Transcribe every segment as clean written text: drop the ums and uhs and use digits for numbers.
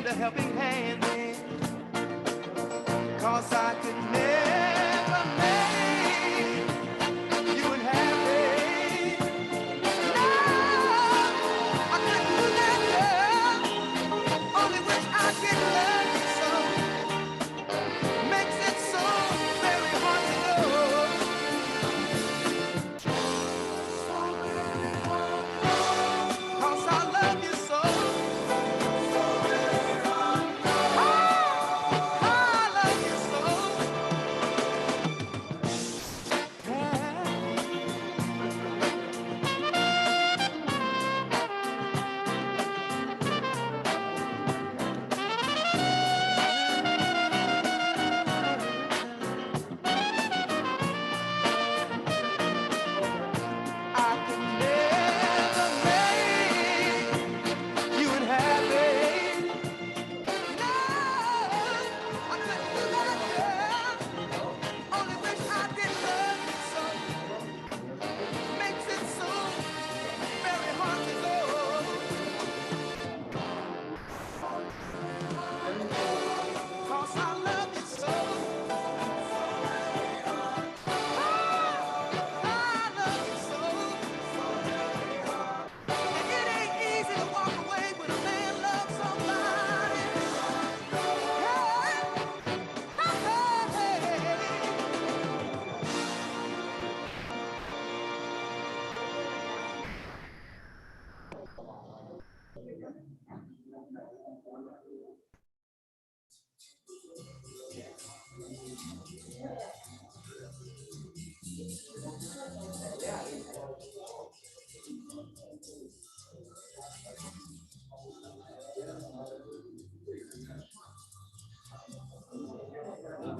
lend a helping hand then, 'cause I could never make you unhappy. No, I couldn't do that, girl. Only wish I could love you so. Makes it so very hard to know. 'Cause I love you so.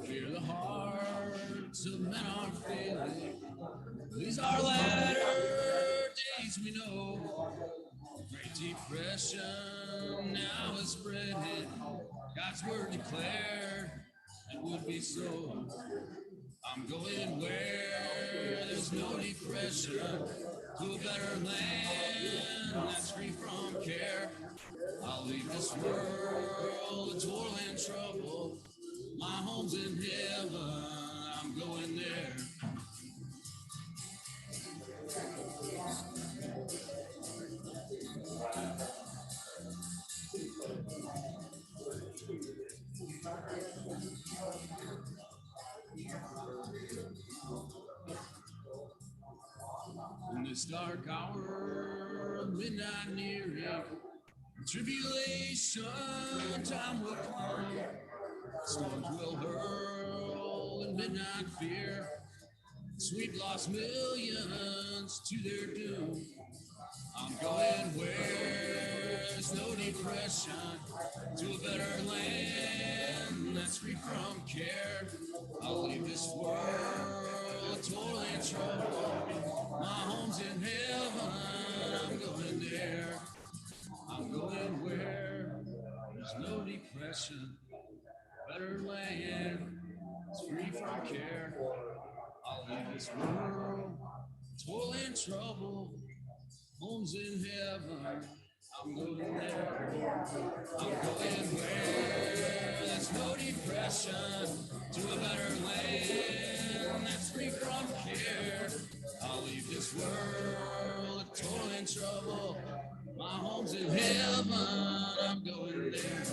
Fear the hearts of men are failing. These are latter days we know. Great depression now is spreading. God's word declared it would be so. I'm going where there's no depression, to a better land that's free from care. I'll leave this world of toil and trouble. My home's in heaven, I'm going there. In this dark hour, midnight nearing, tribulation time will come. Storms will hurl in midnight fear. Sweet lost millions to their doom. I'm going where there's no depression, to a better land that's free from care. I'll leave this world of toil and trouble. My home's in heaven, I'm going there. I'm going where there's no depression, better land that's free from care. I'll leave this world of toil and trouble. Home's in heaven, I'm going there. I'm going where there's no depression, to a better land that's free from care. I'll leave this world of toil and trouble. My home's in heaven, I'm going there.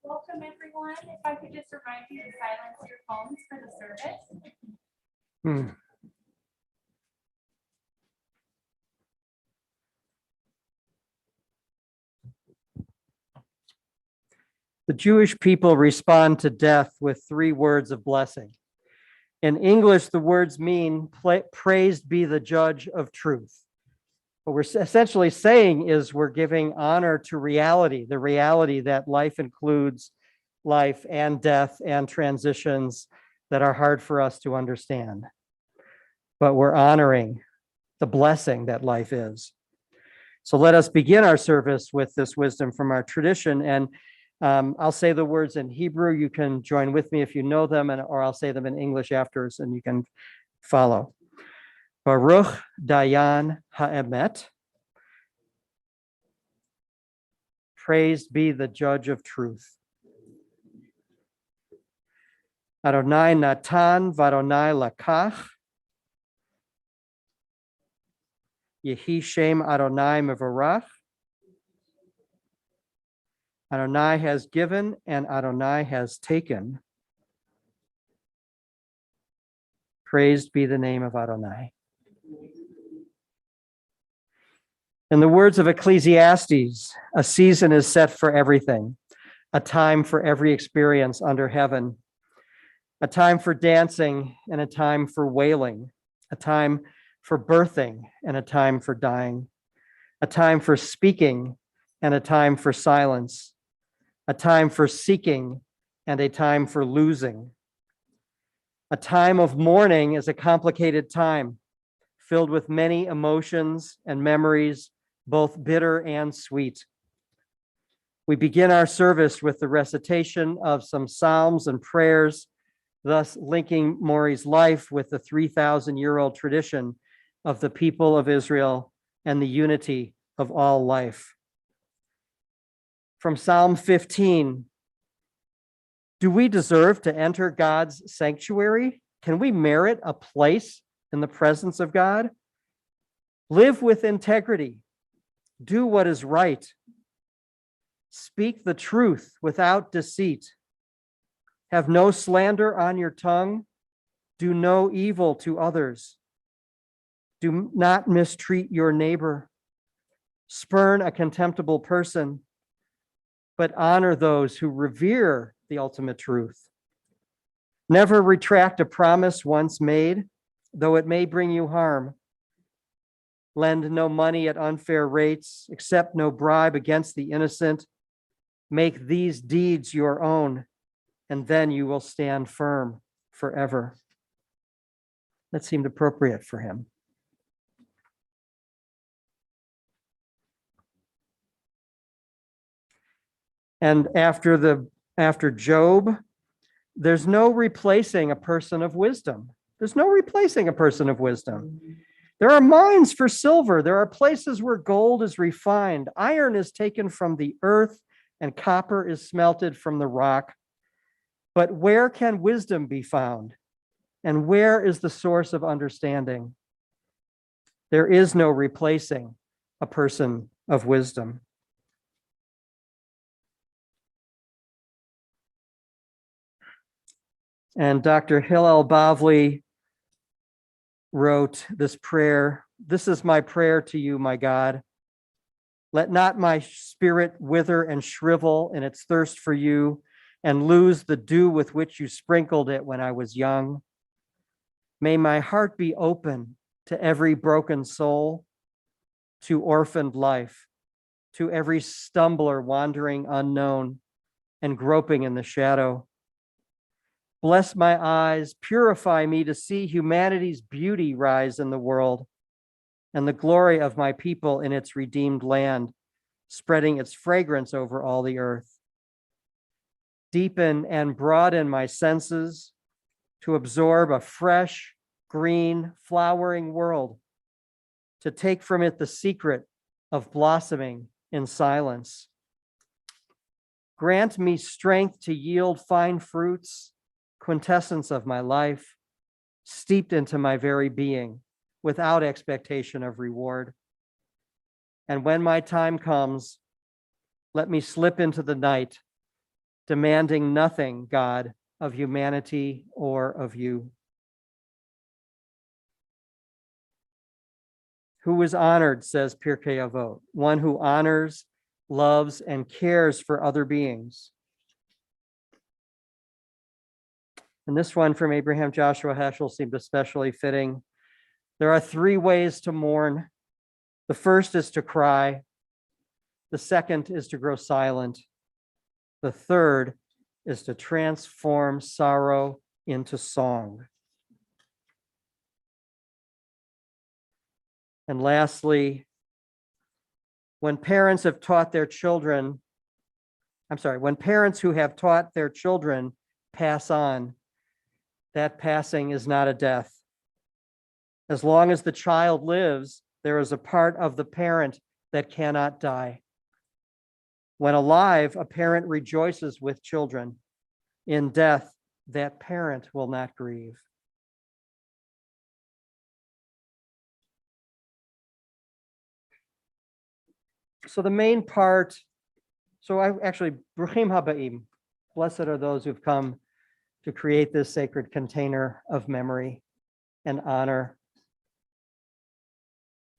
Welcome, everyone. If I could just remind you to silence your phones for the service. The Jewish people respond to death with 3 words of blessing. In English, the words mean, praised be the judge of truth. What we're essentially saying is we're giving honor to reality, the reality that life includes life and death and transitions that are hard for us to understand. But we're honoring the blessing that life is. So let us begin our service with this wisdom from our tradition. And I'll say the words in Hebrew. You can join with me if you know them, or I'll say them in English afterwards, and you can follow. Baruch Dayan Ha'emet. Praised be the judge of truth. Adonai Natan v'Adonai Lakach. Yehi Shem Adonai Mevarach. Adonai has given and Adonai has taken. Praised be the name of Adonai. In the words of Ecclesiastes, a season is set for everything, a time for every experience under heaven, a time for dancing and a time for wailing, a time for birthing and a time for dying, a time for speaking and a time for silence, a time for seeking and a time for losing. A time of mourning is a complicated time, filled with many emotions and memories, both bitter and sweet. We begin our service with the recitation of some psalms and prayers, thus linking Maury's life with the 3,000-year-old tradition of the people of Israel and the unity of all life. From Psalm 15, do we deserve to enter God's sanctuary? Can we merit a place in the presence of God? Live with integrity. Do what is right. Speak the truth without deceit. Have no slander on your tongue. Do no evil to others. Do not mistreat your neighbor. Spurn a contemptible person, but honor those who revere the ultimate truth. Never retract a promise once made, though it may bring you harm. Lend no money at unfair rates, accept no bribe against the innocent. Make these deeds your own, and then you will stand firm forever. That seemed appropriate for him. And after Job, there's no replacing a person of wisdom. There's no replacing a person of wisdom. There are mines for silver. There are places where gold is refined. Iron is taken from the earth and copper is smelted from the rock. But where can wisdom be found? And where is the source of understanding? There is no replacing a person of wisdom. And Dr. Hillel Bavli wrote this prayer. This is my prayer to you, my God. Let not my spirit wither and shrivel in its thirst for you and lose the dew with which you sprinkled it when I was young. May my heart be open to every broken soul, to orphaned life, to every stumbler wandering unknown and groping in the shadow. Bless my eyes, purify me to see humanity's beauty rise in the world and the glory of my people in its redeemed land, spreading its fragrance over all the earth. Deepen and broaden my senses to absorb a fresh, green, flowering world, to take from it the secret of blossoming in silence. Grant me strength to yield fine fruits, quintessence of my life, steeped into my very being, without expectation of reward. And when my time comes, let me slip into the night, demanding nothing, God, of humanity or of you. Who is honored, says Pirkei Avot, one who honors, loves, and cares for other beings. And this one from Abraham Joshua Heschel seemed especially fitting. There are three ways to mourn. The first is to cry. The second is to grow silent. The third is to transform sorrow into song. And lastly, when parents who have taught their children pass on, that passing is not a death. As long as the child lives, there is a part of the parent that cannot die. When alive, a parent rejoices with children. In death, that parent will not grieve. So the main part, Bruchim Habaim, blessed are those who've come to create this sacred container of memory and honor,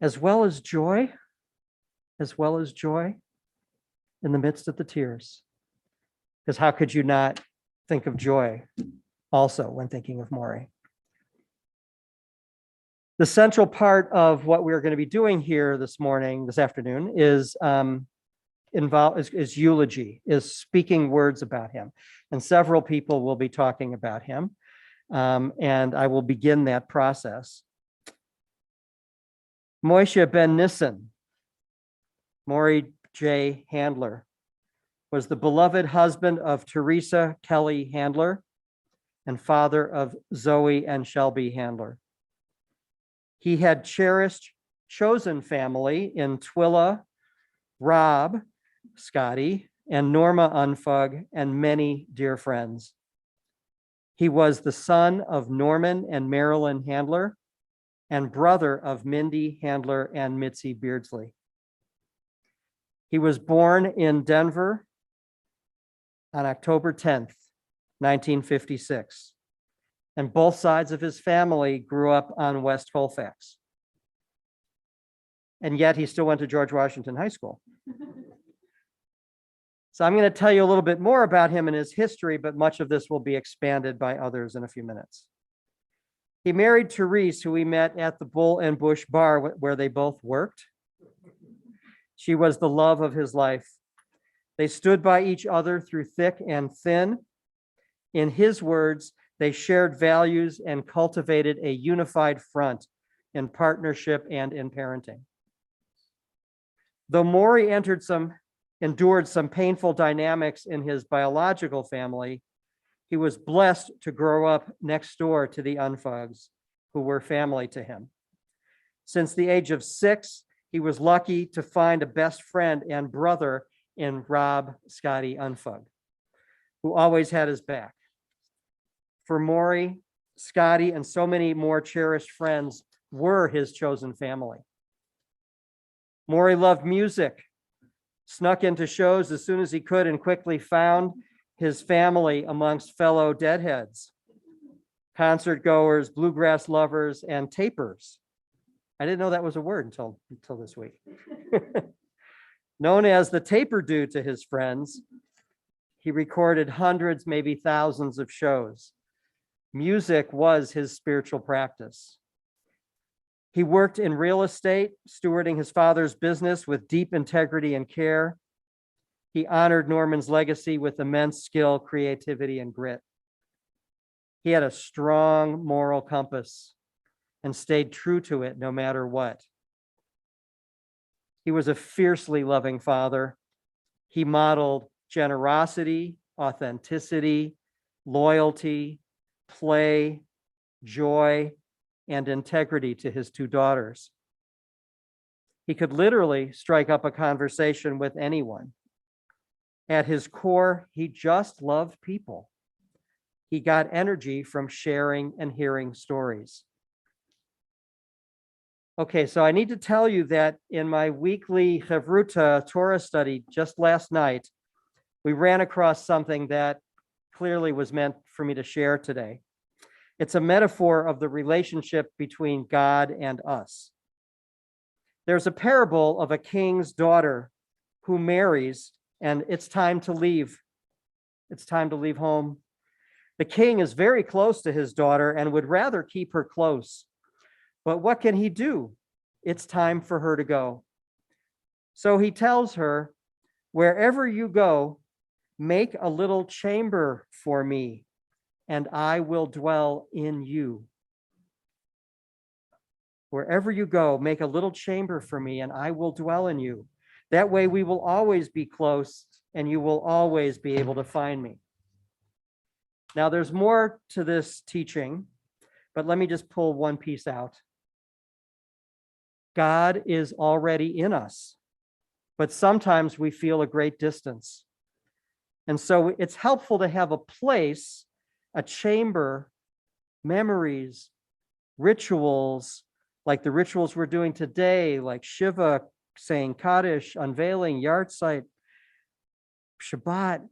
as well as joy in the midst of the tears. Because how could you not think of joy also when thinking of Maury? The central part of what we're going to be doing here this afternoon, is eulogy, is speaking words about him. And several people will be talking about him. And I will begin that process. Moshe ben Nissen, Maury J. Handler, was the beloved husband of Teresa Kelly Handler and father of Zoe and Shelby Handler. He had cherished chosen family in Twilla, Rob, Scotty, and Norma Unfug, and many dear friends. He was the son of Norman and Marilyn Handler and brother of Mindy Handler and Mitzi Beardsley. He was born in Denver on October 10th, 1956. And both sides of his family grew up on West Colfax. And yet he still went to George Washington High School. So I'm going to tell you a little bit more about him and his history, but much of this will be expanded by others in a few minutes. He married Therese, who we met at the Bull and Bush bar where they both worked. She was the love of his life. They stood by each other through thick and thin. In his words, they shared values and cultivated a unified front in partnership and in parenting. Though Maury endured some painful dynamics in his biological family, he was blessed to grow up next door to the Unfugs, who were family to him. Since the age of 6, he was lucky to find a best friend and brother in Rob Scotty Unfug, who always had his back. For Maury, Scotty, and so many more cherished friends were his chosen family. Maury loved music, snuck into shows as soon as he could, and quickly found his family amongst fellow deadheads, concert goers, bluegrass lovers, and tapers. I didn't know that was a word until this week. Known as the taper dude to his friends, he recorded hundreds, maybe thousands of shows. Music was his spiritual practice. He worked in real estate, stewarding his father's business with deep integrity and care. He honored Norman's legacy with immense skill, creativity, and grit. He had a strong moral compass and stayed true to it no matter what. He was a fiercely loving father. He modeled generosity, authenticity, loyalty, play, joy, and integrity to his 2 daughters. He could literally strike up a conversation with anyone. At his core, he just loved people. He got energy from sharing and hearing stories. Okay, so I need to tell you that in my weekly Chevruta Torah study just last night, we ran across something that clearly was meant for me to share today. It's a metaphor of the relationship between God and us. There's a parable of a king's daughter who marries, and it's time to leave. It's time to leave home. The king is very close to his daughter and would rather keep her close. But what can he do? It's time for her to go. So he tells her, "Wherever you go, make a little chamber for me, and I will dwell in you." Wherever you go, make a little chamber for me, and I will dwell in you. That way we will always be close, and you will always be able to find me. Now, there's more to this teaching, but let me just pull one piece out. God is already in us, but sometimes we feel a great distance. And so it's helpful to have a place, a chamber, memories, rituals, like the rituals we're doing today, like Shiva, saying Kaddish, unveiling, Yartzeit, Shabbat,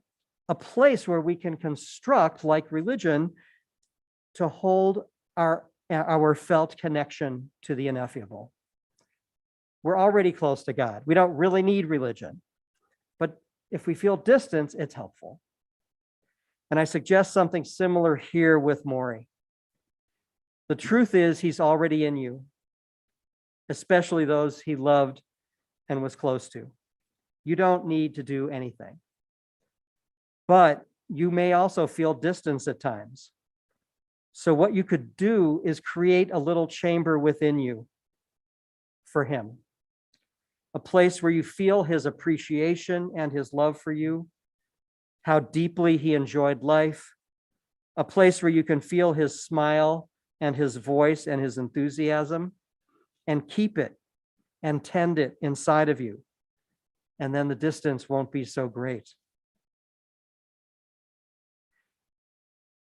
a place where we can construct, like religion, to hold our felt connection to the ineffable. We're already close to God. We don't really need religion. But if we feel distance, it's helpful. And I suggest something similar here with Maury. The truth is, he's already in you, especially those he loved and was close to. You don't need to do anything. But you may also feel distance at times. So what you could do is create a little chamber within you for him. A place where you feel his appreciation and his love for you, how deeply he enjoyed life. A place where you can feel his smile and his voice and his enthusiasm, and keep it and tend it inside of you. And then the distance won't be so great.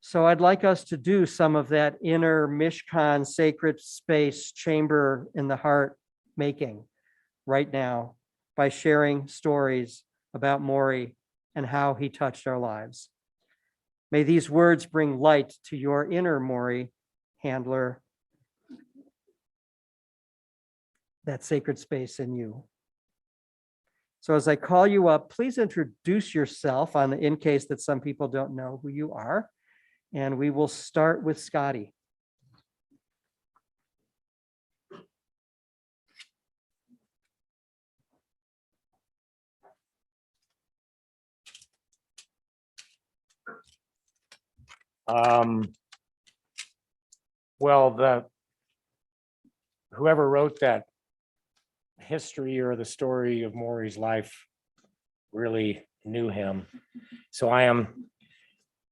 So I'd like us to do some of that inner Mishkan sacred space chamber in the heart making right now by sharing stories about Maury and how he touched our lives. May these words bring light to your inner Maury handler, that sacred space in you. So as I call you up, please introduce yourself in case that some people don't know who you are. And we will start with Scotty. Well, whoever wrote that history or the story of Maury's life really knew him. So I am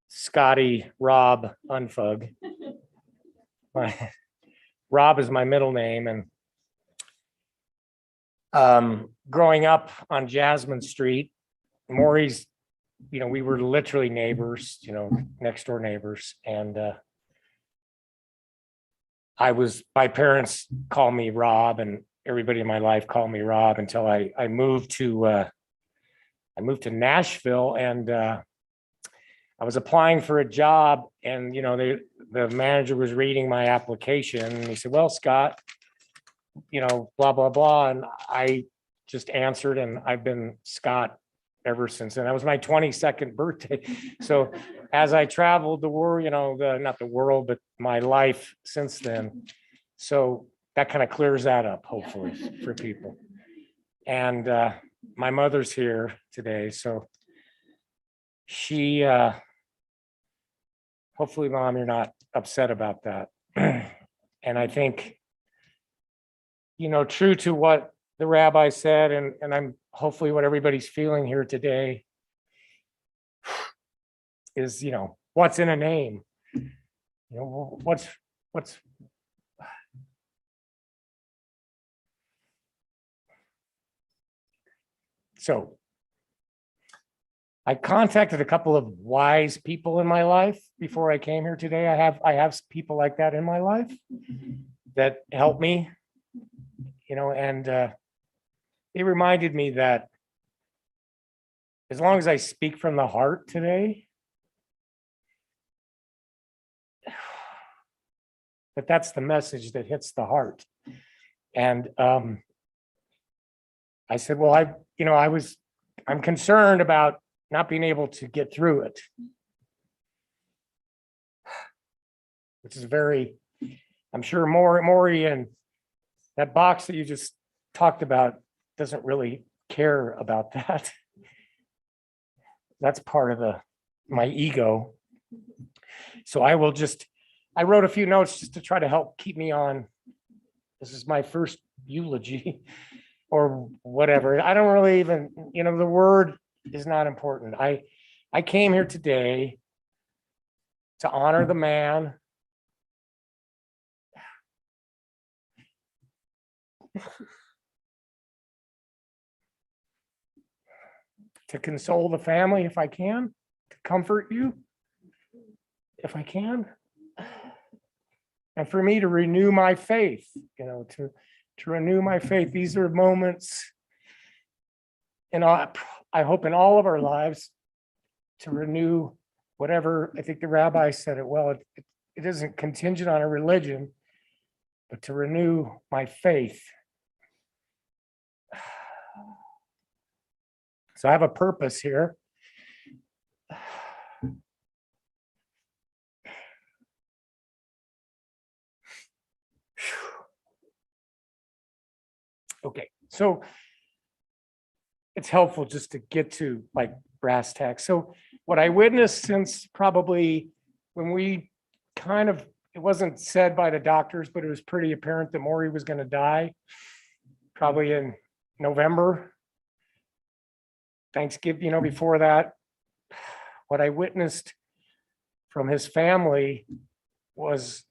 Scotty Rob Unfug. Rob is my middle name, and growing up on Jasmine Street, Maury's, we were literally neighbors, next door neighbors, and my parents call me Rob, and everybody in my life called me Rob until I moved to Nashville, and I was applying for a job, and the manager was reading my application, and he said, "Well, Scott, blah blah blah," and I just answered, and I've been Scott ever since. And that was my 22nd birthday. So as I traveled the world, not the world, but my life since then. So that kind of clears that up, hopefully, for people. And my mother's here today, so she, hopefully, Mom, you're not upset about that. And I think, true to what the rabbi said, and I'm hopefully what everybody's feeling here today is, what's in a name? What's so I contacted a couple of wise people in my life before I came here today. I have people like that in my life that help me, and they reminded me that as long as I speak from the heart today, that's the message that hits the heart. And I said, well, I'm concerned about not being able to get through it, which is I'm sure Maury and that box that you just talked about doesn't really care about that. That's part of my ego. So I wrote a few notes just to try to help keep me on. This is my first eulogy or whatever. I don't really even, the word is not important. I came here today to honor the man to console the family if I can, to comfort you if I can, and for me to renew my faith, to renew my faith. These are moments, I hope in all of our lives, to renew whatever. I think the rabbi said it well. It isn't contingent on a religion, but to renew my faith. So I have a purpose here. Okay, so it's helpful just to get to brass tacks. So what I witnessed since probably when we it wasn't said by the doctors, but it was pretty apparent that Maury was going to die, probably in November. Thanksgiving, before that, what I witnessed from his family was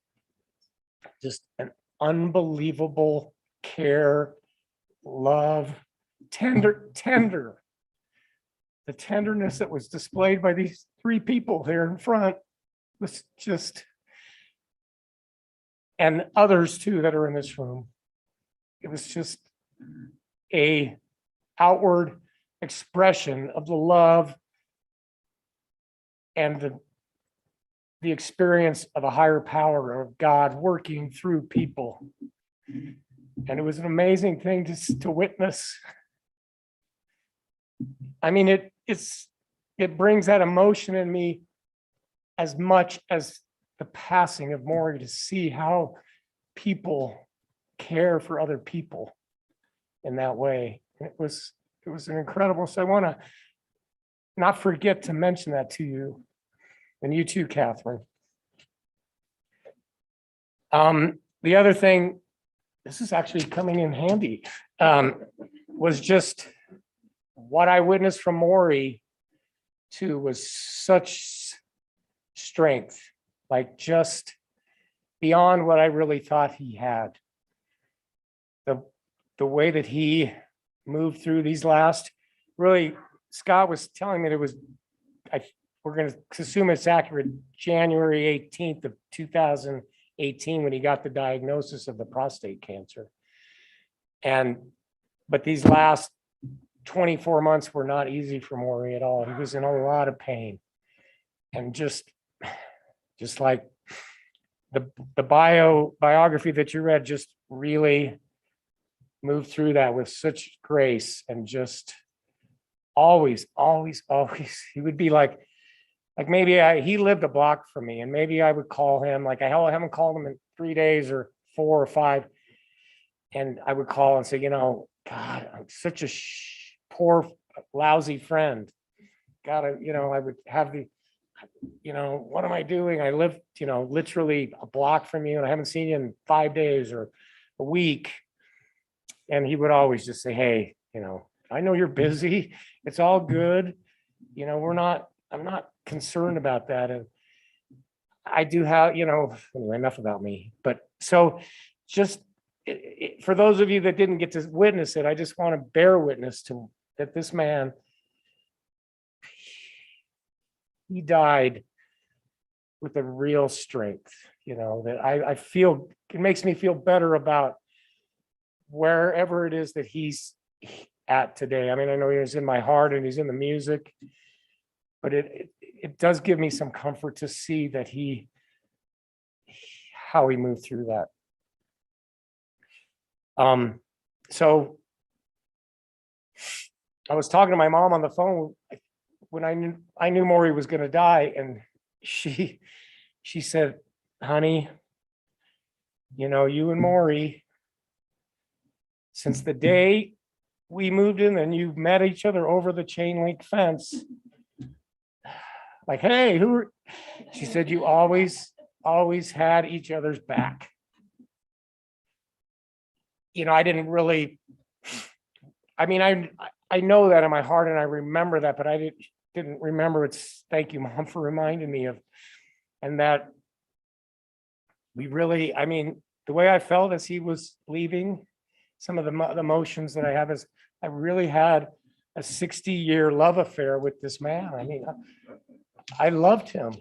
just an unbelievable care, love, tender. The tenderness that was displayed by these three people here in front was just, and others too that are in this room. It was just a outward expression of the love and the experience of a higher power of God working through people. And it was an amazing thing to witness. I mean, it brings that emotion in me as much as the passing of Maury, to see how people care for other people in that way. It was an incredible. So I want to not forget to mention that to you, and you too, Catherine. The other thing, this is actually coming in handy, was just what I witnessed from Maury too was such strength, like just beyond what I really thought he had. The way that he moved through these last, really, Scott was telling me that it was, we're going to assume it's accurate, January 18th of 2018 when he got the diagnosis of the prostate cancer. But these last 24 months were not easy for Maury at all. He was in a lot of pain. And just like the biography that you read just really moved through that with such grace, and just always, he would be like maybe he lived a block from me, and maybe I would call him, like I haven't called him in 3 days or 4 or 5. And I would call and say, God, I'm such a poor, lousy friend. God, I would have what am I doing? I live, literally a block from you, and I haven't seen you in 5 days or a week. And he would always just say, hey, I know you're busy. It's all good. I'm not concerned about that. And I do have, anyway, enough about me. But so just for those of you that didn't get to witness it, I just want to bear witness to that this man, he died with a real strength, that I feel, it makes me feel better about wherever it is that he's at today. I mean, I know he's in my heart and he's in the music, but it does give me some comfort to see that how he moved through that. So I was talking to my mom on the phone when I knew Maury was going to die, and she said, honey, you and Maury, since the day we moved in and you met each other over the chain link fence, like, hey, she said, you always had each other's back. I didn't really, I mean, I know that in my heart and I remember that, but I didn't remember it's, thank you, Mom, for reminding me of, and that we really, I mean, the way I felt as he was leaving, some of the emotions that I have is I really had a 60-year love affair with this man. I mean, I loved him.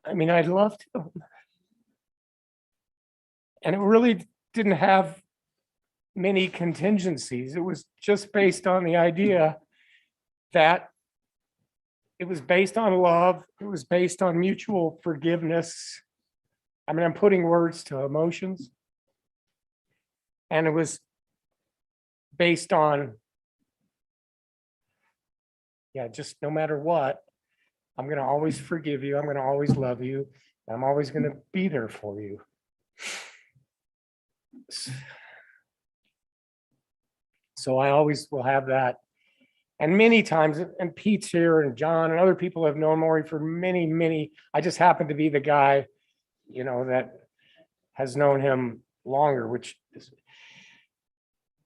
I mean, I loved him. And it really didn't have many contingencies. It was just based on the idea that it was based on love. It was based on mutual forgiveness. I mean, I'm putting words to emotions. And it was based on, just no matter what, I'm going to always forgive you. I'm going to always love you. I'm always going to be there for you. So I always will have that. And many times, and Pete's here and John and other people have known Maury for many, I just happen to be the guy, that has known him longer,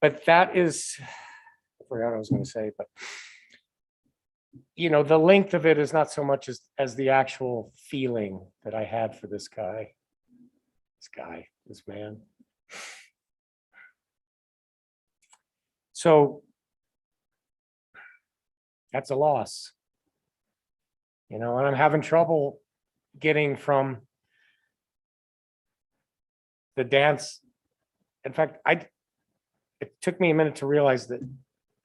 but that is, I forgot what I was going to say, but the length of it is not so much as the actual feeling that I had for this man. So that's a loss, and I'm having trouble getting from the dance. In fact, it took me a minute to realize that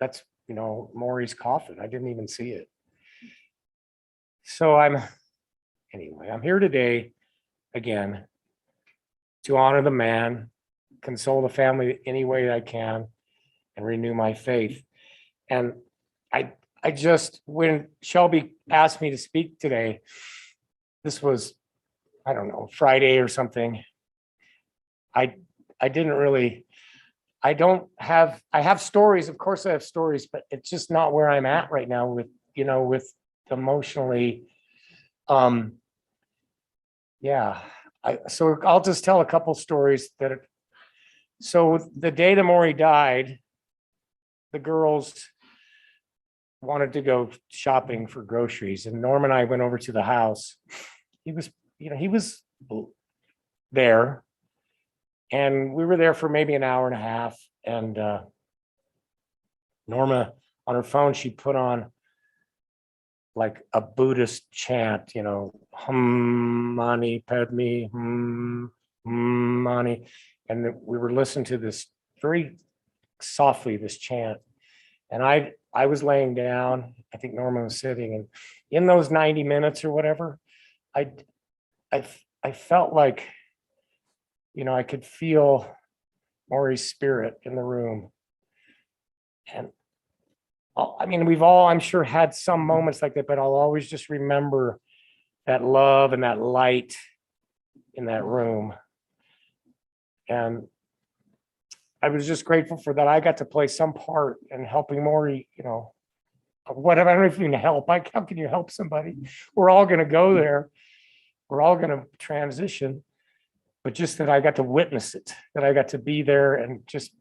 that's, Maury's coffin. I didn't even see it. So I'm here today again to honor the man, console the family any way I can, and renew my faith. And I just, when Shelby asked me to speak today, this was, I don't know, Friday or something. I didn't really, I have stories, of course I have stories, but it's just not where I'm at right now with emotionally, yeah, so I'll just tell a couple stories so the day that Maury died, the girls wanted to go shopping for groceries, and Norm and I went over to the house. He was there, and we were there for maybe an hour and a half, and Norma on her phone, she put on like a Buddhist chant, hum mani padme, mani, and we were listening to this very softly, this chant, and I was laying down. I think Norma was sitting, and in those 90 minutes or whatever, I felt like, I could feel Maury's spirit in the room. And I'm sure had some moments like that, but I'll always just remember that love and that light in that room. And I was just grateful for that. I got to play some part in helping Maury, whatever. I don't know if you can help. How can you help somebody? We're all going to go there. We're all going to transition. But just that I got to witness it, that I got to be there, and just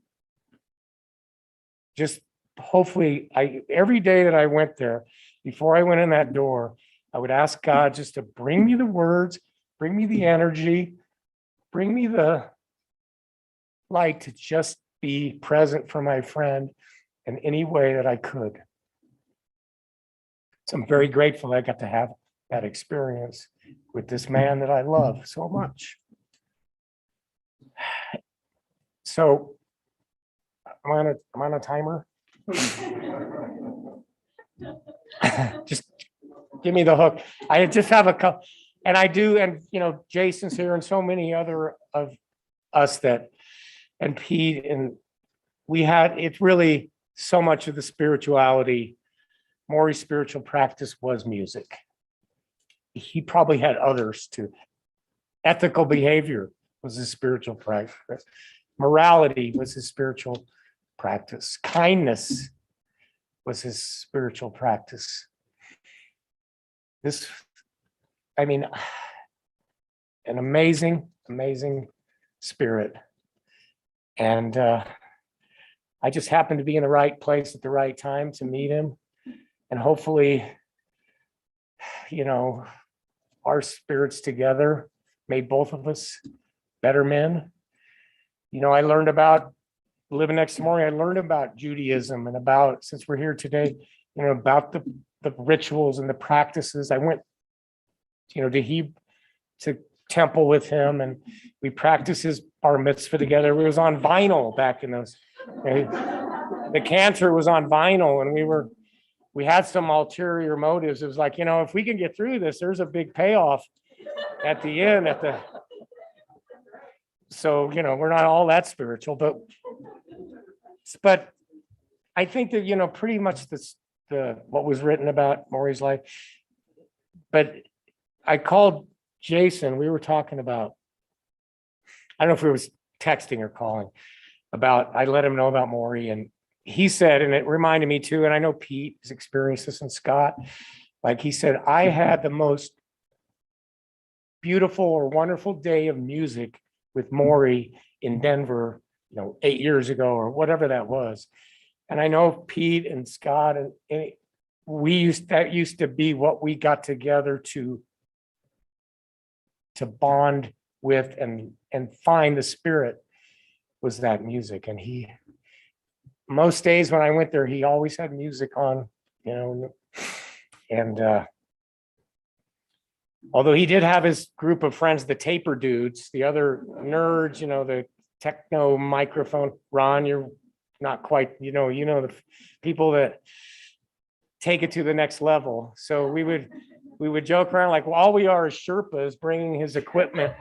hopefully every day that I went there, before I went in that door, I would ask God just to bring me the words, bring me the energy, bring me the light to just be present for my friend in any way that I could. So I'm very grateful I got to have that experience with this man that I love so much. So I'm on a timer. Just give me the hook. I just have a couple, and I do, and Jason's here, and so many other of us and Pete, and it's really so much of the spirituality. Maury's spiritual practice was music. He probably had others too. Ethical behavior was his spiritual practice. Morality was his spiritual practice. Kindness was his spiritual practice. An amazing, amazing spirit. And I just happened to be in the right place at the right time to meet him. And hopefully, our spirits together made both of us better men. I learned about living next to Maury. I learned about Judaism and since we're here today, about the rituals and the practices. I went, to temple with him, and we practiced his bar mitzvah together. It was on vinyl back in those. The cantor was on vinyl, and we had some ulterior motives. It was like, if we can get through this, there's a big payoff at the end. So, we're not all that spiritual, but I think that, pretty much what was written about Maury's life. But I called Jason. We were talking about, I don't know if it was texting or calling I let him know about Maury, and he said, and it reminded me too, and I know Pete has experienced this, and Scott, like he said, I had the most beautiful or wonderful day of music with Maury in Denver, 8 years ago or whatever that was. And I know Pete and Scott, and that used to be what we got together to bond with and find the spirit, was that music. And most days when I went there, he always had music on, and although he did have his group of friends, the taper dudes, the other nerds, the techno microphone. Ron, you're not quite, the people that take it to the next level. So we would joke around like, well, all we are is Sherpas bringing his equipment,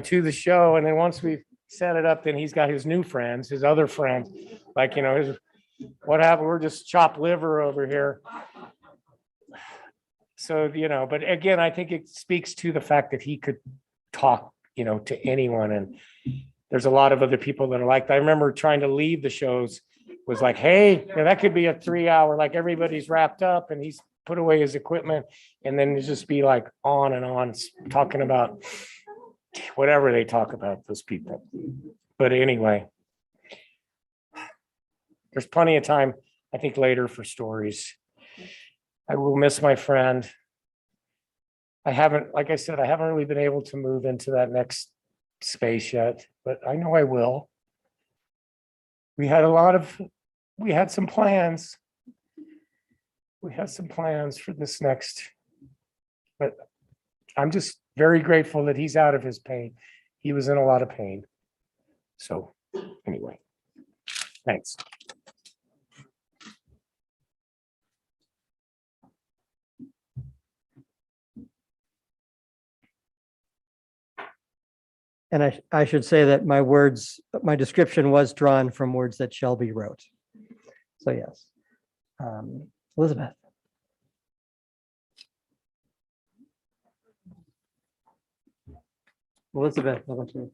to the show. And then once we set it up, then he's got his new friends, his other friends, like, what happened? We're just chopped liver over here. So, but again, I think it speaks to the fact that he could talk, to anyone. And there's a lot of other people that are like that. I remember trying to leave the shows, was like, hey, that could be a 3 hour, like everybody's wrapped up and he's put away his equipment, and then just be like on and on talking about whatever they talk about, those people. But anyway, there's plenty of time, I think, later for stories. I will miss my friend. I haven't, like I said, I haven't really been able to move into that next space yet, but I know I will. We had some plans. We had some plans for this next, but I'm just very grateful that he's out of his pain. He was in a lot of pain. So anyway, thanks. And I should say that my description was drawn from words that Shelby wrote. So yes. Elizabeth. Elizabeth, how about you?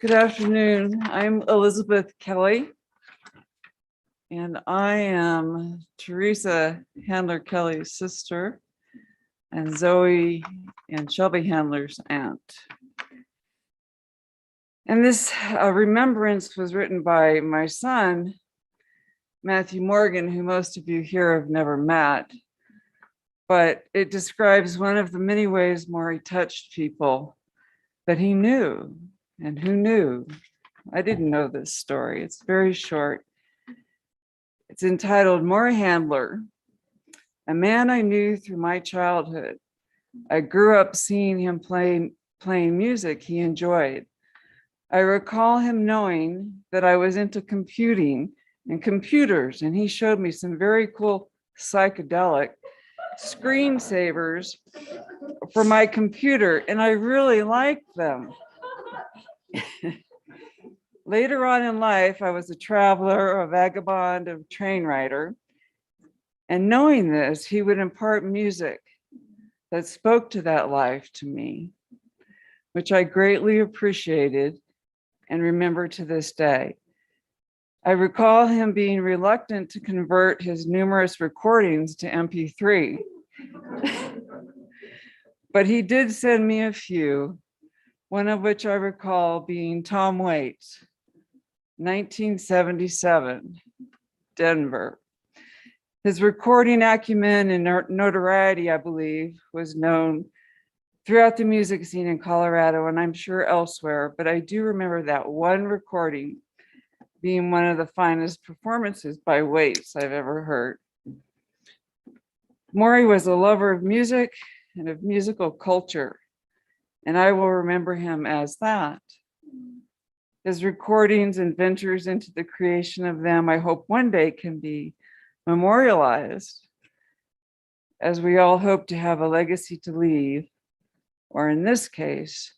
Good afternoon. I'm Elizabeth Kelly, and I am Teresa Handler Kelly's sister and Zoe and Shelby Handler's aunt. And this remembrance was written by my son, Matthew Morgan, who most of you here have never met, but it describes one of the many ways Maury touched people that he knew. And who knew? I didn't know this story. It's very short. It's entitled Maury Handler, a man I knew through my childhood. I grew up seeing him playing music he enjoyed. I recall him knowing that I was into computing and computers, and he showed me some very cool psychedelic screensavers for my computer, and I really liked them. Later on in life, I was a traveler, a vagabond, a train rider. And knowing this, he would impart music that spoke to that life to me, which I greatly appreciated and remember to this day. I recall him being reluctant to convert his numerous recordings to MP3, but he did send me a few, one of which I recall being Tom Waits, 1977, Denver. His recording acumen and notoriety, I believe, was known throughout the music scene in Colorado, and I'm sure elsewhere, but I do remember that one recording being one of the finest performances by Waits I've ever heard. Maury was a lover of music and of musical culture, and I will remember him as that. His recordings and ventures into the creation of them, I hope one day can be memorialized, as we all hope to have a legacy to leave, or in this case,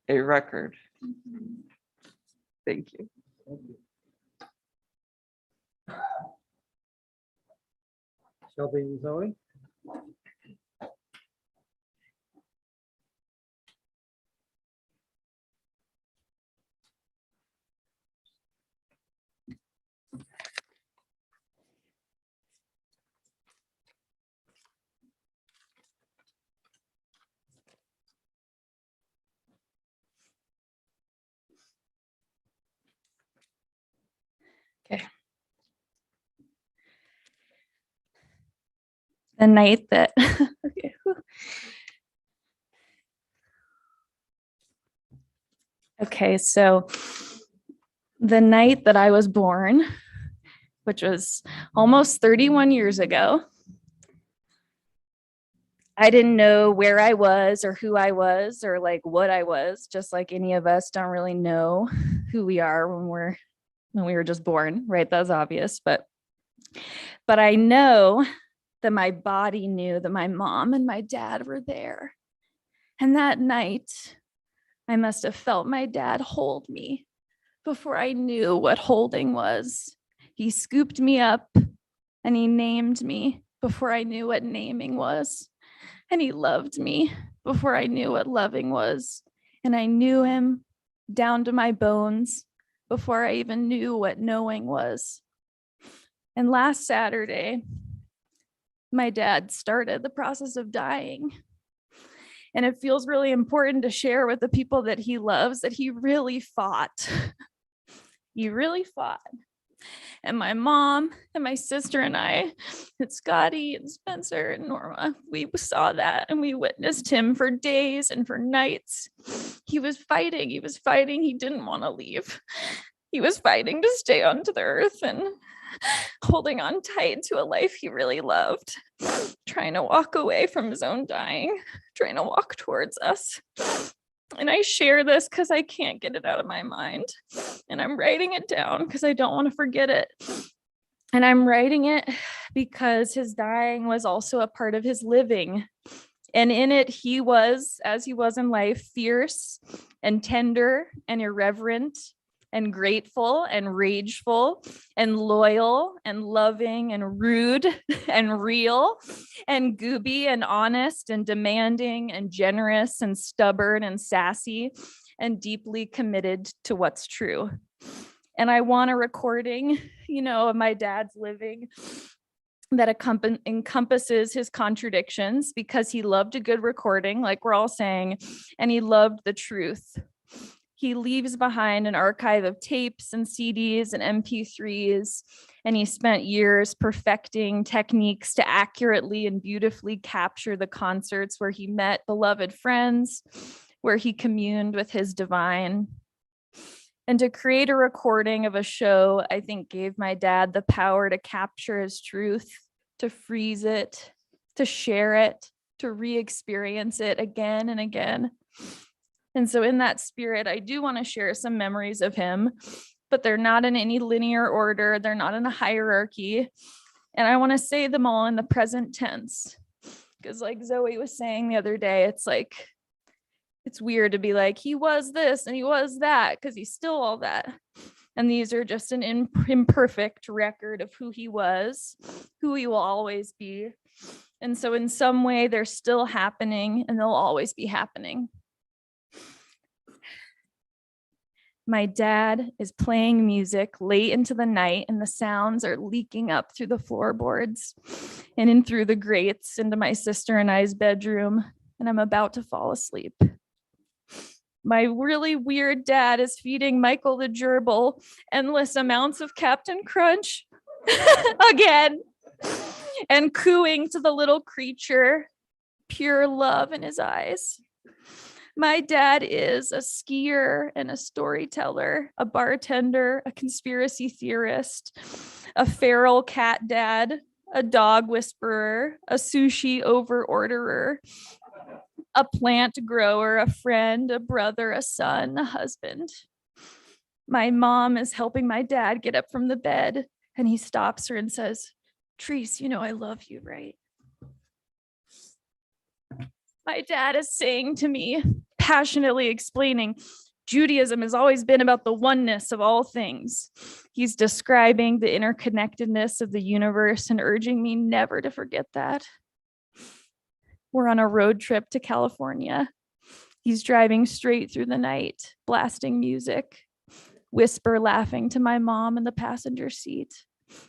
a record. Thank you. Shelby and Zoe. Okay. The night that, okay. Okay, so the night that I was born, which was almost 31 years ago, I didn't know where I was or who I was or like what I was, just like any of us don't really know who we are when we were just born, right? That's obvious, but I know that my body knew that my mom and my dad were there. And that night, I must have felt my dad hold me before I knew what holding was. He scooped me up and he named me before I knew what naming was. And he loved me before I knew what loving was. And I knew him down to my bones before I even knew what knowing was. And last Saturday, my dad started the process of dying. And it feels really important to share with the people that he loves that he really fought. He really fought. And my mom and my sister and I, and Scotty and Spencer and Norma, we saw that and we witnessed him for days and for nights. He was fighting. He was fighting. He didn't want to leave. He was fighting to stay onto the earth and holding on tight to a life he really loved, trying to walk away from his own dying, trying to walk towards us. And I share this because I can't get it out of my mind. And I'm writing it down because I don't want to forget it. And I'm writing it because his dying was also a part of his living. And in it, he was, as he was in life, fierce and tender and irreverent and grateful and rageful and loyal and loving and rude and real and gooby and honest and demanding and generous and stubborn and sassy and deeply committed to what's true. And I want a recording, of my dad's living that encompasses his contradictions, because he loved a good recording, like we're all saying, and he loved the truth. He leaves behind an archive of tapes and CDs and MP3s, and he spent years perfecting techniques to accurately and beautifully capture the concerts where he met beloved friends, where he communed with his divine. And to create a recording of a show, I think gave my dad the power to capture his truth, to freeze it, to share it, to re-experience it again and again. And so in that spirit, I do want to share some memories of him, but they're not in any linear order. They're not in a hierarchy. And I want to say them all in the present tense. Because like Zoe was saying the other day, it's weird to be like, he was this and he was that, because he's still all that. And these are just an imperfect record of who he was, who he will always be. And so in some way, they're still happening and they'll always be happening. My dad is playing music late into the night, and the sounds are leaking up through the floorboards and in through the grates into my sister and I's bedroom, and I'm about to fall asleep. My really weird dad is feeding Michael the gerbil endless amounts of Captain Crunch again, and cooing to the little creature, pure love in his eyes. My dad is a skier and a storyteller, a bartender, a conspiracy theorist, a feral cat dad, a dog whisperer, a sushi over-orderer, a plant grower, a friend, a brother, a son, a husband. My mom is helping my dad get up from the bed, and he stops her and says, "Treese, I love you, right?" My dad is saying to me, passionately explaining, Judaism has always been about the oneness of all things. He's describing the interconnectedness of the universe and urging me never to forget that. We're on a road trip to California. He's driving straight through the night, blasting music, whisper laughing to my mom in the passenger seat.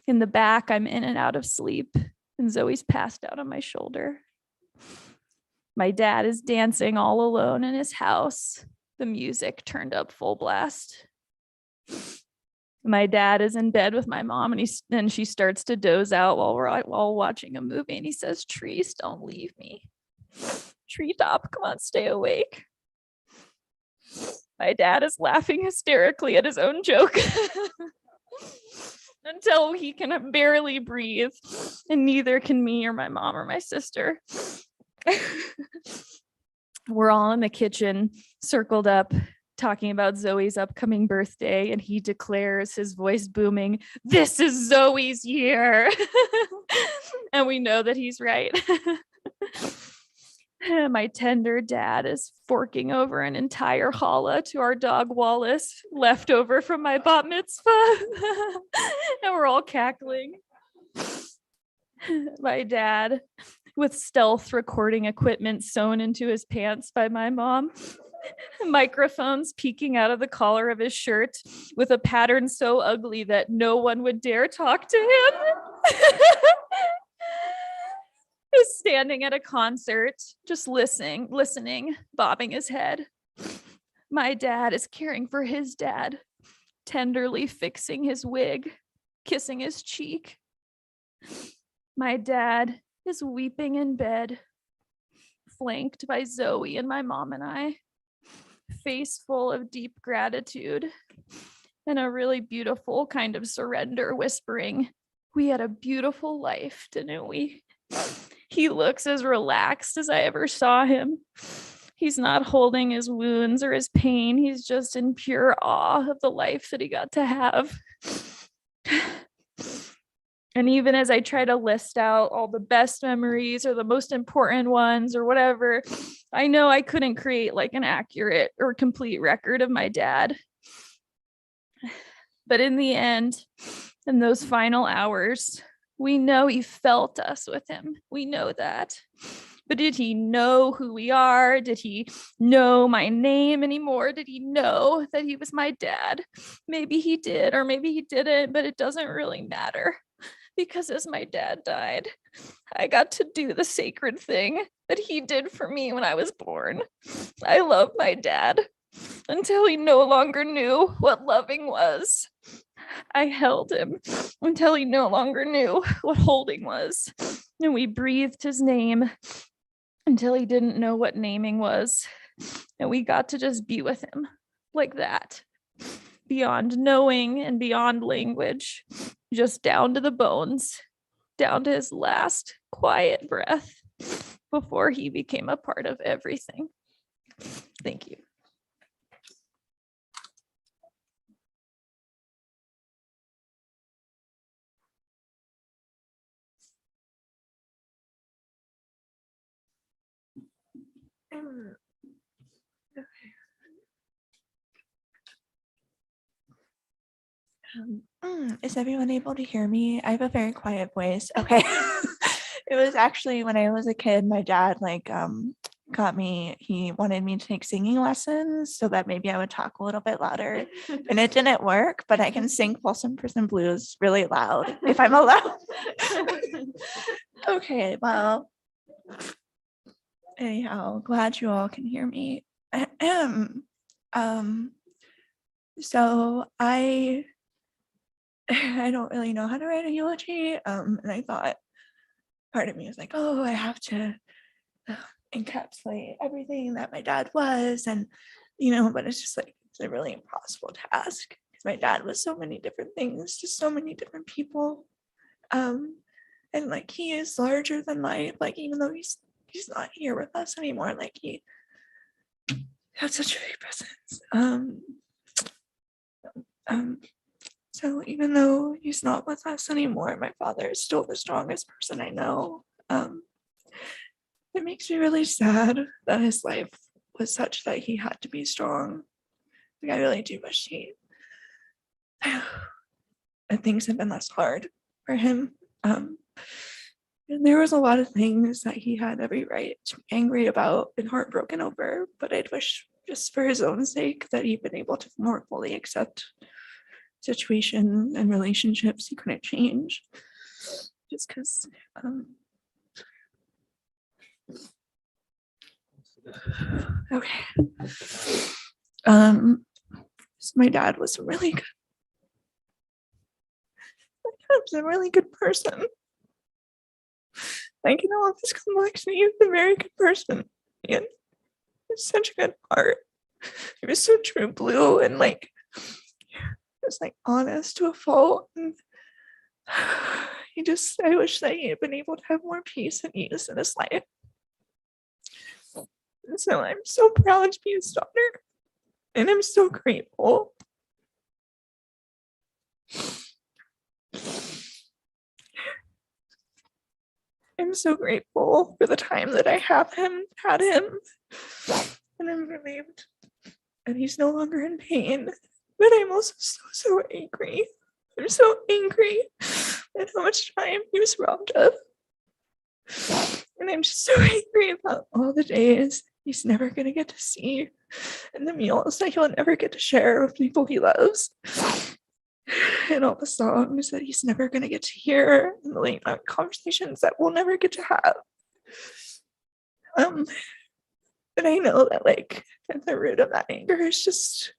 In the back, I'm in and out of sleep, and Zoe's passed out on my shoulder. My dad is dancing all alone in his house, the music turned up full blast. My dad is in bed with my mom, and she starts to doze out while watching a movie, and he says, "Trees, don't leave me. Treetop, come on, stay awake." My dad is laughing hysterically at his own joke until he can barely breathe, and neither can me or my mom or my sister. We're all in the kitchen, circled up, talking about Zoe's upcoming birthday, and he declares, his voice booming, "This is Zoe's year." And we know that he's right. My tender dad is forking over an entire challah to our dog Wallace, left over from my bat mitzvah. And we're all cackling. My dad with stealth recording equipment sewn into his pants by my mom, microphones peeking out of the collar of his shirt with a pattern so ugly that no one would dare talk to him. Is standing at a concert, just listening, bobbing his head. My dad is caring for his dad, tenderly fixing his wig, kissing his cheek. My dad is weeping in bed, flanked by Zoe and my mom and I, face full of deep gratitude and a really beautiful kind of surrender, whispering, "We had a beautiful life, didn't we?" He looks as relaxed as I ever saw him. He's not holding his wounds or his pain. He's just in pure awe of the life that he got to have. And even as I try to list out all the best memories or the most important ones or whatever, I know I couldn't create like an accurate or complete record of my dad. But in the end, in those final hours, we know he felt us with him. We know that. But did he know who we are? Did he know my name anymore? Did he know that he was my dad? Maybe he did, or maybe he didn't, but it doesn't really matter. Because as my dad died, I got to do the sacred thing that he did for me when I was born. I love my dad until he no longer knew what loving was. I held him until he no longer knew what holding was. And we breathed his name until he didn't know what naming was. And we got to just be with him like that, beyond knowing and beyond language, just down to the bones, down to his last quiet breath before he became a part of everything. Thank you. Is everyone able to hear me? I have a very quiet voice. Okay. It was actually when I was a kid, my dad he wanted me to take singing lessons so that maybe I would talk a little bit louder. And it didn't work, but I can sing Folsom Prison Blues really loud if I'm allowed. Okay, well, anyhow, glad you all can hear me. So I don't really know how to write a eulogy. And I thought part of me was like, oh, I have to encapsulate everything that my dad was. And, but it's just like, it's a really impossible task because my dad was so many different things to so many different people. And like, he is larger than life, like, even though he's not here with us anymore, like he had such a big presence. So even though he's not with us anymore, my father is still the strongest person I know. It makes me really sad that his life was such that he had to be strong. Like, I really do wish and things have been less hard for him. And there was a lot of things that he had every right to be angry about and heartbroken over, but I'd wish just for his own sake that he'd been able to more fully accept situation and relationships he couldn't change, just because okay. So my dad was a really good person. Like, in all of this complexity, he was a very good person. And he was such a good heart. He was so true blue and like just like honest to a fault. And I wish that he had been able to have more peace and ease in his life. And so I'm so proud to be his daughter. And I'm so grateful. I'm so grateful for the time that I had him. And I'm relieved that he's no longer in pain. But I'm also so angry. I'm so angry at how much time he was robbed of. And I'm just so angry about all the days he's never going to get to see, and the meals that he'll never get to share with people he loves, and all the songs that he's never going to get to hear, and the late night conversations that we'll never get to have. But I know that, like, at the root of that anger is just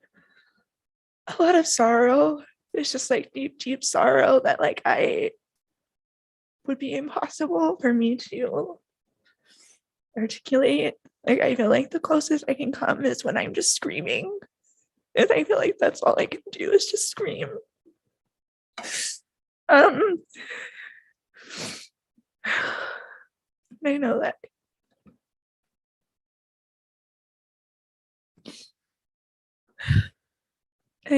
a lot of sorrow. It's just like deep, deep sorrow that, like, I would be impossible for me to articulate. Like, I feel like the closest I can come is when I'm just screaming. And I feel like that's all I can do is just scream. I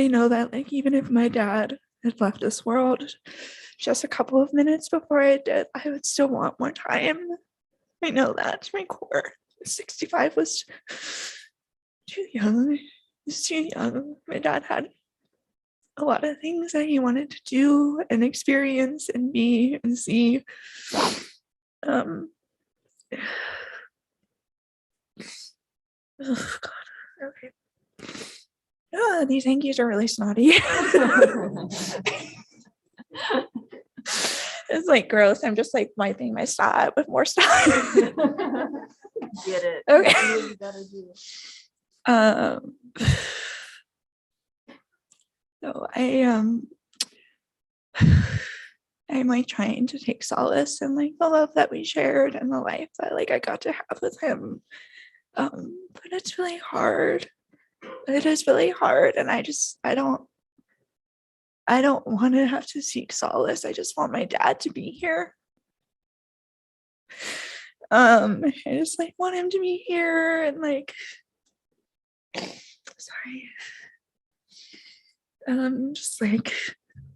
know that like, even if my dad had left this world just a couple of minutes before I did, I would still want more time. I know that to my core. 65 was too young. It's too young. My dad had a lot of things that he wanted to do and experience and be and see. Oh God. Okay. These hankies are really snotty. It's like gross. I'm just like wiping my snot with more snot. Get it. Okay. You gotta do it. So I'm like trying to take solace in like the love that we shared and the life that like I got to have with him. But it's really hard. It is really hard, and I don't want to have to seek solace. I just want my dad to be here. I just like want him to be here and like, sorry. Just like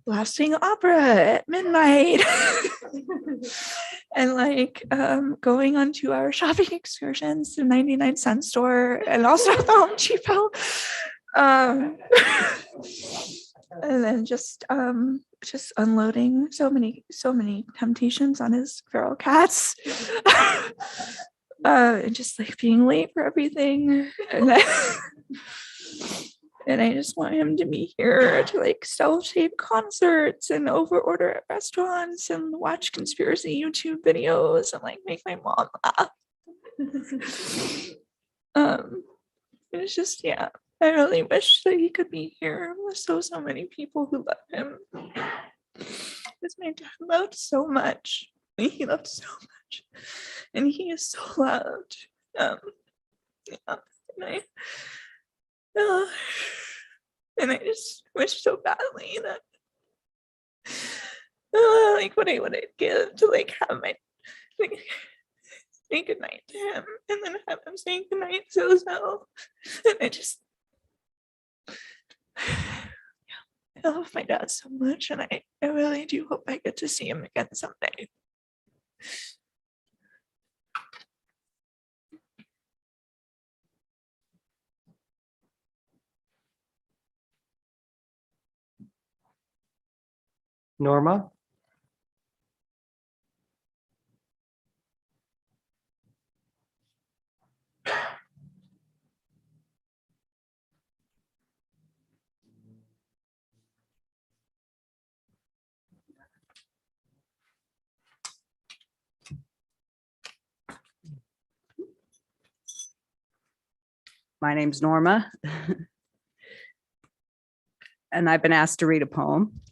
blasting opera at midnight and like going on 2-hour shopping excursions to 99-cent store and also at the Home Depot. And then just unloading so many temptations on his feral cats. And just like being late for everything. And I just want him to be here to like self-tape concerts and over order at restaurants and watch conspiracy YouTube videos and like make my mom laugh. It's just, yeah, I really wish that he could be here with so many people who love him. Because my dad loved so much. He loved so much. And he is so loved. Yeah. And I just wish so badly that like what I would give to like have my like say goodnight to him and then have him say goodnight to himself. And I just I love my dad so much, and I really do hope I get to see him again someday. Norma? My name's Norma. And I've been asked to read a poem.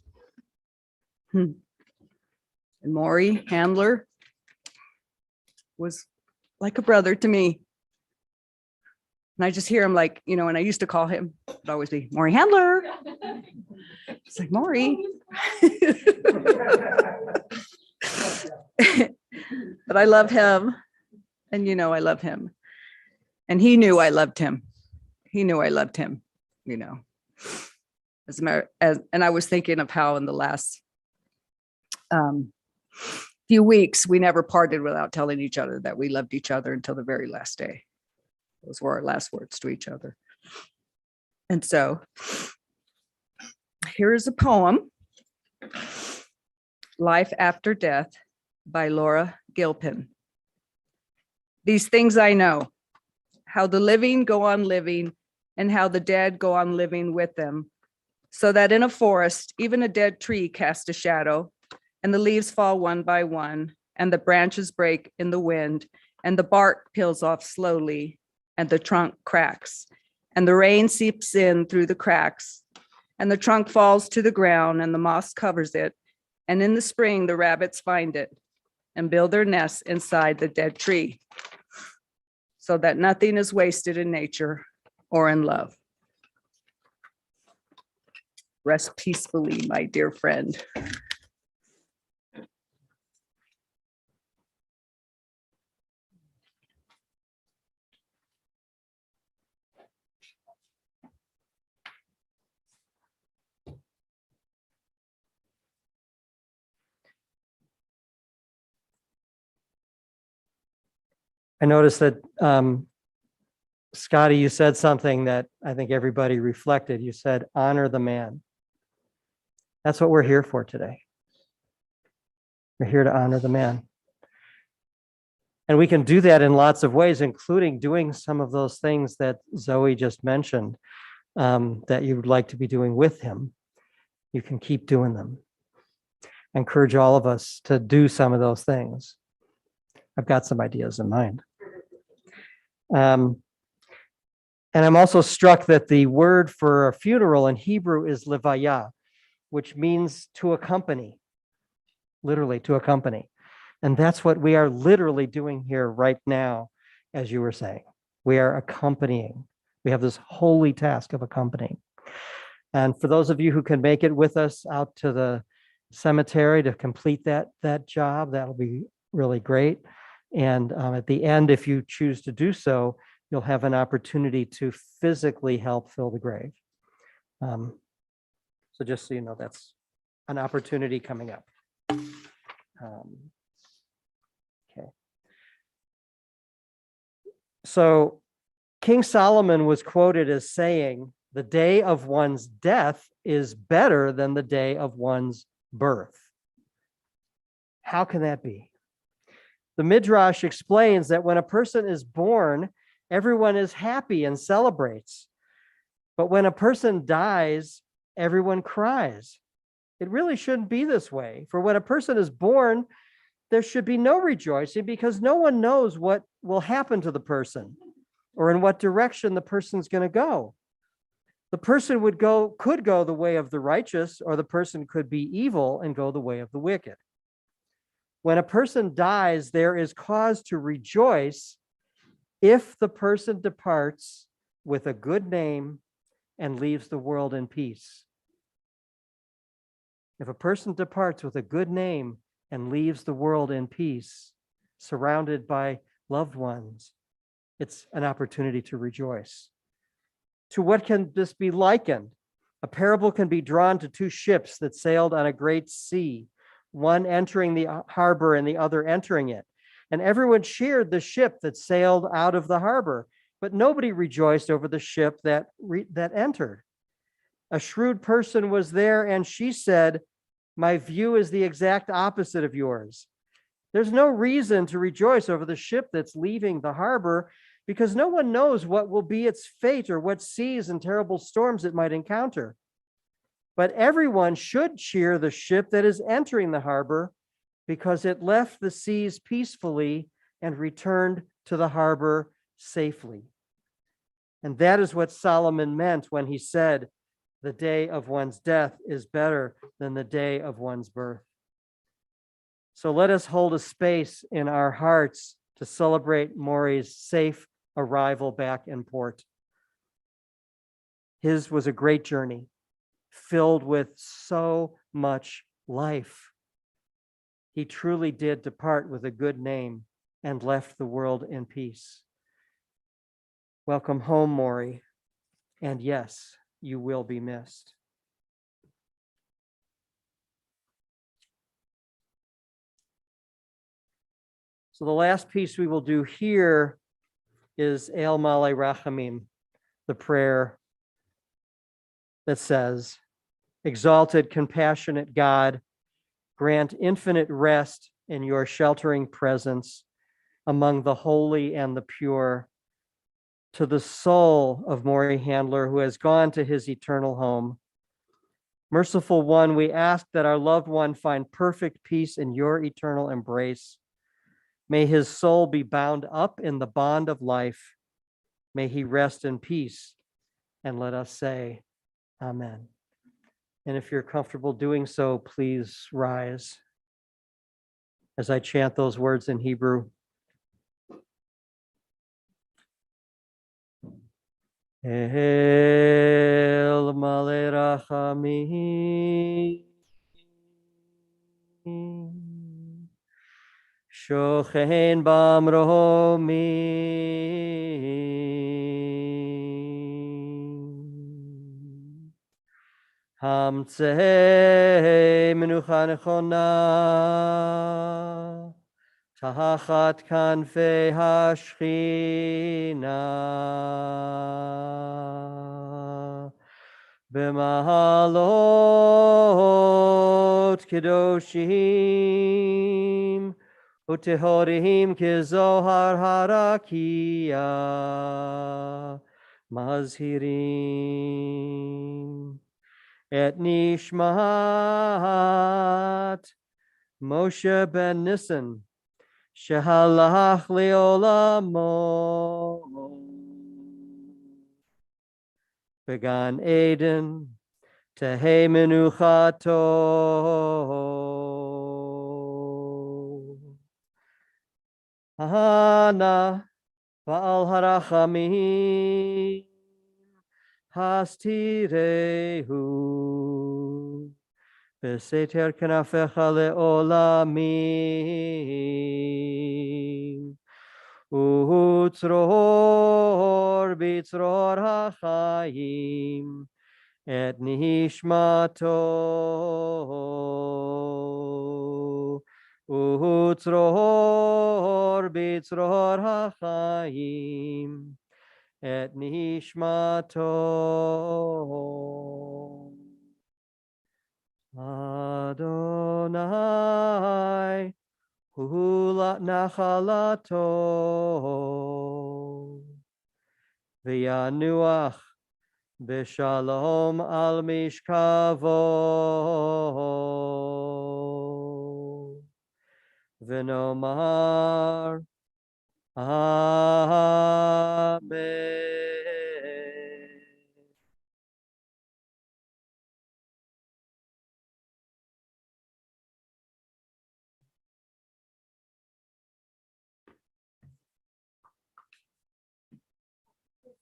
And Maury Handler was like a brother to me. And I just hear him like, you know, and I used to call him, it'd always be Maury Handler. It's like, Maury. But I love him. And, you know, I love him. And he knew I loved him. He knew I loved him, you know. And I was thinking of how in the last few weeks, we never parted without telling each other that we loved each other until the very last day. Those were our last words to each other. And so here is a poem, Life After Death by Laura Gilpin. These things I know, how the living go on living and how the dead go on living with them. So that in a forest, even a dead tree casts a shadow, and the leaves fall one by one, and the branches break in the wind, and the bark peels off slowly, and the trunk cracks, and the rain seeps in through the cracks, and the trunk falls to the ground, and the moss covers it. And in the spring, the rabbits find it and build their nests inside the dead tree, so that nothing is wasted in nature or in love. Rest peacefully, my dear friend. I noticed that, Scotty, you said something that I think everybody reflected. You said, honor the man. That's what we're here for today. We're here to honor the man. And we can do that in lots of ways, including doing some of those things that Zoe just mentioned, that you would like to be doing with him. You can keep doing them. I encourage all of us to do some of those things. I've got some ideas in mind. And I'm also struck that the word for a funeral in Hebrew is levaya, which means to accompany, literally to accompany. And that's what we are literally doing here right now, as you were saying. We are accompanying. We have this holy task of accompanying. And for those of you who can make it with us out to the cemetery to complete that job, that'll be really great. And at the end, if you choose to do so, you'll have an opportunity to physically help fill the grave. So just so you know, that's an opportunity coming up. Okay. So King Solomon was quoted as saying, the day of one's death is better than the day of one's birth. How can that be? The Midrash explains that when a person is born, everyone is happy and celebrates. But when a person dies, everyone cries. It really shouldn't be this way. For when a person is born, there should be no rejoicing because no one knows what will happen to the person or in what direction the person's going to go. The person could go the way of the righteous, or the person could be evil and go the way of the wicked. When a person dies, there is cause to rejoice if the person departs with a good name and leaves the world in peace. If a person departs with a good name and leaves the world in peace, surrounded by loved ones, it's an opportunity to rejoice. To what can this be likened? A parable can be drawn to two ships that sailed on a great sea, one entering the harbor and the other entering it. And everyone cheered the ship that sailed out of the harbor, but nobody rejoiced over the ship that entered. A shrewd person was there, and she said, my view is the exact opposite of yours. There's no reason to rejoice over the ship that's leaving the harbor because no one knows what will be its fate or what seas and terrible storms it might encounter. But everyone should cheer the ship that is entering the harbor because it left the seas peacefully and returned to the harbor safely. And that is what Solomon meant when he said, the day of one's death is better than the day of one's birth. So let us hold a space in our hearts to celebrate Maury's safe arrival back in port. His was a great journey, filled with so much life. He truly did depart with a good name and left the world in peace. Welcome home, Maury. And yes, you will be missed. So the last piece we will do here is El Male Rachamim, the prayer that says, exalted, compassionate God, grant infinite rest in your sheltering presence among the holy and the pure. To the soul of Maury Handler, who has gone to his eternal home. Merciful One, we ask that our loved one find perfect peace in your eternal embrace. May his soul be bound up in the bond of life. May he rest in peace. And let us say, Amen. And if you're comfortable doing so, please rise as I chant those words in Hebrew. El Malei Rachamim, Shochen Bamromim, Hamtzei Menucha Nechona, Tachat Kanfei Hashchina, B'mahalot Kedoshim, Utehorim Kezohar Harakia, Mazhirim, Et Nishmat Moshe ben Nissen, Shehalach leolamo, Began Eden, Tehe Menuchato, Hana Baal Harachamim, Hastirehu, Beseter Kanafecha leolamim, Utzror bitzror hachayim, Et nishmato, Utzror bitzror hachayim, Et nishmato. Adonai, Hula Nachalato, V'yanuach B'shalom al Mishkavo, V'nomar Amen.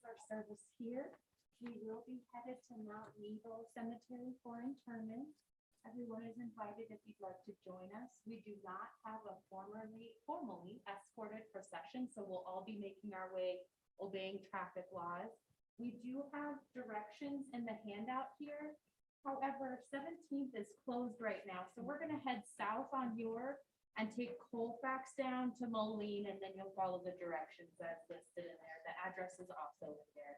Our service here. We will be headed to Mount Nebo Cemetery for interment. Everyone is invited if you'd like to join us. We do not have a formally escorted procession, so we'll all be making our way obeying traffic laws. We do have directions in the handout here. However, 17th is closed right now, so we're gonna head south on York and take Colfax down to Moline, and then you'll follow the directions as listed in there. The address is also in there.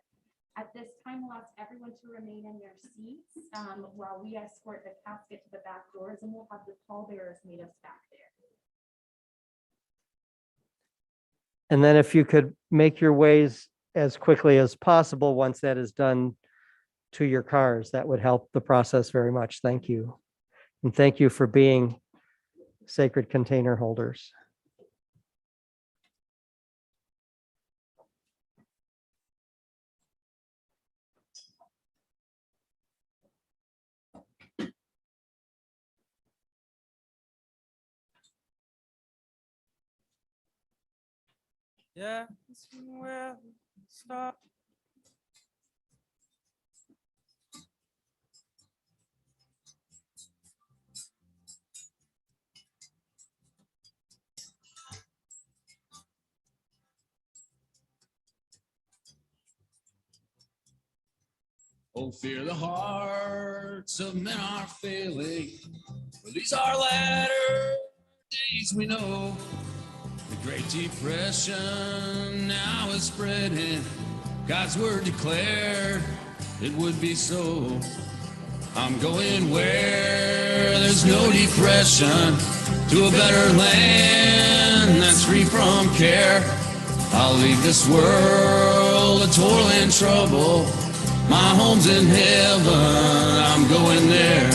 At this time, we'll ask everyone to remain in their seats while we escort the casket to the back doors, and we'll have the pallbearers meet us back there. And then if you could make your ways as quickly as possible once that is done to your cars, that would help the process very much. Thank you. And thank you for being sacred container holders. Yeah, it's where stop. Oh, fear the hearts of men are failing, for these are latter days we know. The Great Depression now is spreading. God's word declared it would be so. I'm going where there's no depression, to a better land land that's free from care. I'll leave this world of toil and trouble. My home's in heaven, I'm going there.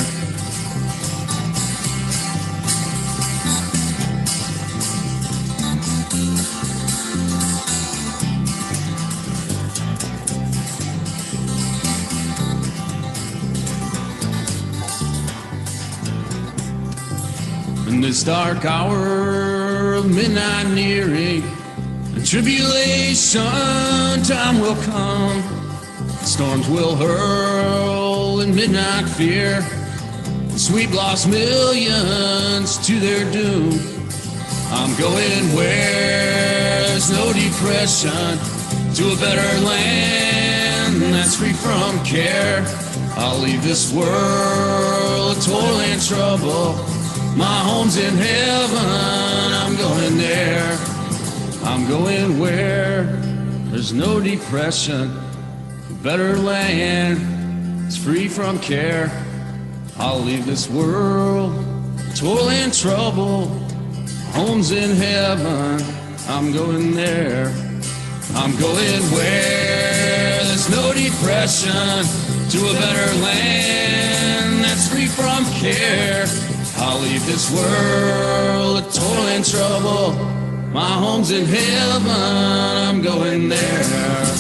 In this dark hour of midnight nearing, the tribulation time will come. Storms will hurl in midnight fear, and sweet lost millions to their doom. I'm going where there's no depression, to a better land that's free from care. I'll leave this world of toil and trouble. My home's in heaven, I'm going there. I'm going where there's no depression, a better land, it's free from care. I'll leave this world, toil and trouble. Home's in heaven, I'm going there. I'm going where there's no depression, to a better land that's free from care. I'll leave this world of toil and trouble. My home's in heaven, I'm going there.